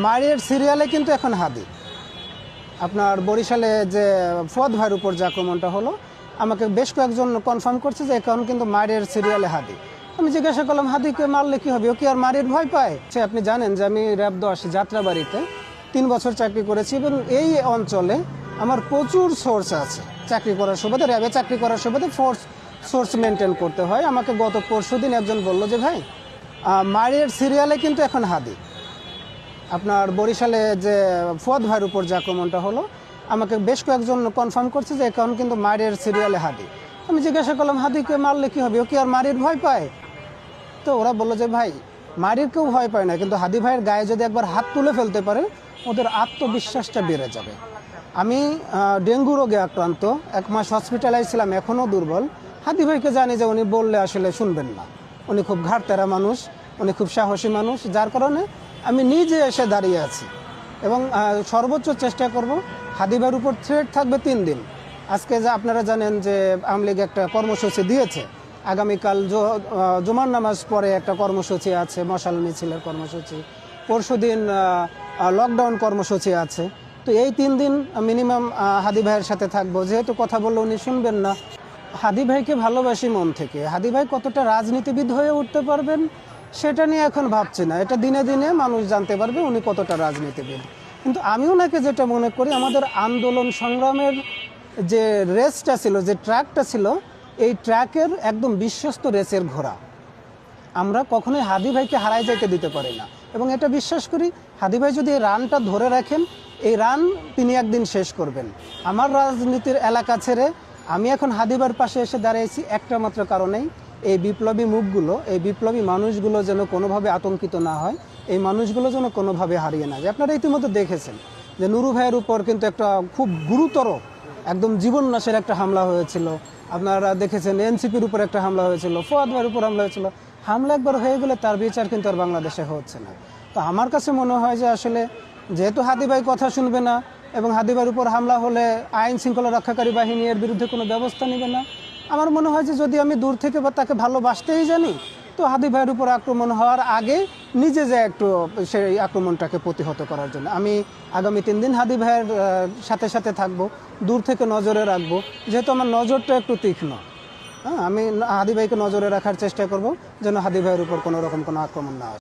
মায়ের সিরিয়ালে কিন্তু এখন হাদি আপনার বরিশালে যে ফুয়াদ ভাইয়ের উপর যে আক্রমণটা হলো, আমাকে বেশ কয়েকজন কনফার্ম করছে যে এখন কিন্তু মায়ের সিরিয়ালে হাদি। আমি জিজ্ঞাসা করলাম, হাদিকে মারলে কি হবে, ও কি আর মারের ভয় পায়? সে আপনি জানেন যে আমি র্যাব 10 যাত্রাবাড়িতে 3 বছর চাকরি করেছি এবং এই অঞ্চলে আমার প্রচুর সোর্স আছে। চাকরি করার সুবাদে, র্যাবে চাকরি করার সুবাদে সোর্স মেনটেন করতে হয়। আমাকে গত পরশুদিন একজন বলল যে ভাই, মায়ের সিরিয়ালে কিন্তু এখন হাদি। আপনার বরিশালে যে ফুয়াদ ভাইয়ের উপর যে আক্রমণটা হলো, আমাকে বেশ কয়েকজন কনফার্ম করছে যে এখন কিন্তু মায়ের সিরিয়ালে হাদি। আমি জিজ্ঞাসা করলাম, হাদিকে মারলে কি হবে, ও কি আর মারির ভয় পায়? তো ওরা বললো যে ভাই, মারির কেউ ভয় পায় না, কিন্তু হাদি ভাইয়ের গায়ে যদি একবার হাত তুলে ফেলতে পারে ওদের আত্মবিশ্বাসটা বেড়ে যাবে। আমি ডেঙ্গু রোগে আক্রান্ত, 1 মাস হসপিটালাইজ ছিলাম, এখনও দুর্বল। হাদি ভাইকে জানি যে উনি বললে আসলে শুনবেন না, উনি খুব ঘাড়তেরা মানুষ, উনি খুব সাহসী মানুষ, যার কারণে আমি নিজে এসে দাঁড়িয়ে আছি এবং সর্বোচ্চ চেষ্টা করব। হাদি ভাইয়ের উপর থ্রেট থাকবে 3 দিন। আজকে যে আপনারা জানেন যে আওয়ামী লীগ একটা কর্মসূচি দিয়েছে, আগামীকাল জুমার নামাজ পরে একটা কর্মসূচি আছে, মশাল মিছিলের কর্মসূচি, পরশুদিন লকডাউন কর্মসূচি আছে। তো এই 3 দিন মিনিমাম হাদি ভাইয়ের সাথে থাকবো। যেহেতু কথা বললে উনি শুনবেন না, হাদি ভাইকে ভালোবাসি মন থেকে। হাদি ভাই কতটা রাজনীতিবিদ হয়ে উঠতে পারবেন সেটা নিয়ে এখন ভাবছি না, এটা দিনে দিনে মানুষ জানতে পারবে উনি কতটা রাজনীতিবিদ। কিন্তু আমি ওনাকে যেটা মনে করি, আমাদের আন্দোলন সংগ্রামের যে রেসটা ছিল, যে ট্র্যাকটা ছিল, এই ট্র্যাকের একদম বিশ্বস্ত রেসের ঘোড়া। আমরা কখনোই হাদি ভাইকে হারাই যাইতে দিতে পারি না এবং এটা বিশ্বাস করি, হাদি ভাই যদি এই রানটা ধরে রাখেন, এই রান তিনি একদিন শেষ করবেন। আমার রাজনীতির এলাকা ছেড়ে আমি এখন হাদি ভাইয়ের পাশে এসে দাঁড়িয়েছি একটা মাত্র কারণেই, এই বিপ্লবী মুখগুলো, এই বিপ্লবী মানুষগুলো যেন কোনোভাবে আতঙ্কিত না হয়, এই মানুষগুলো যেন কোনোভাবে হারিয়ে না যায়। আপনারা ইতিমধ্যে দেখেছেন যে নুরু ভাইয়ের উপর কিন্তু একটা খুব গুরুতর, একদম জীবননাশের একটা হামলা হয়েছিল। আপনারা দেখেছেন এনসিপির উপর একটা হামলা হয়েছিল, ফুয়াদ ভাইয়ের উপর হামলা হয়েছিল। হামলা একবার হয়ে গেলে তার বিচার কিন্তু আর বাংলাদেশে হচ্ছে না। তো আমার কাছে মনে হয় যে আসলে যেহেতু হাদি ভাই কথা শুনবে না এবং হাদি ভাইয়ের উপর হামলা হলে আইন শৃঙ্খলা রক্ষাকারী বাহিনী এর বিরুদ্ধে কোনো ব্যবস্থা নেবে না, আমার মনে হয় যে যদি আমি দূর থেকে বা তাকে ভালোবাসতেই জানি, তো হাদি ভাইয়ের উপর আক্রমণ হওয়ার আগে নিজে যে একটু সেই আক্রমণটাকে প্রতিহত করার জন্য আমি আগামী 3 দিন হাদি ভাইয়ের সাথে সাথে থাকবো, দূর থেকে নজরে রাখবো। যেহেতু আমার নজরটা একটু তীক্ষ্ণ, হ্যাঁ, আমি হাদি ভাইকে নজরে রাখার চেষ্টা করব যেন হাদি ভাইয়ের উপর কোনো রকম কোনো আক্রমণ না আসে।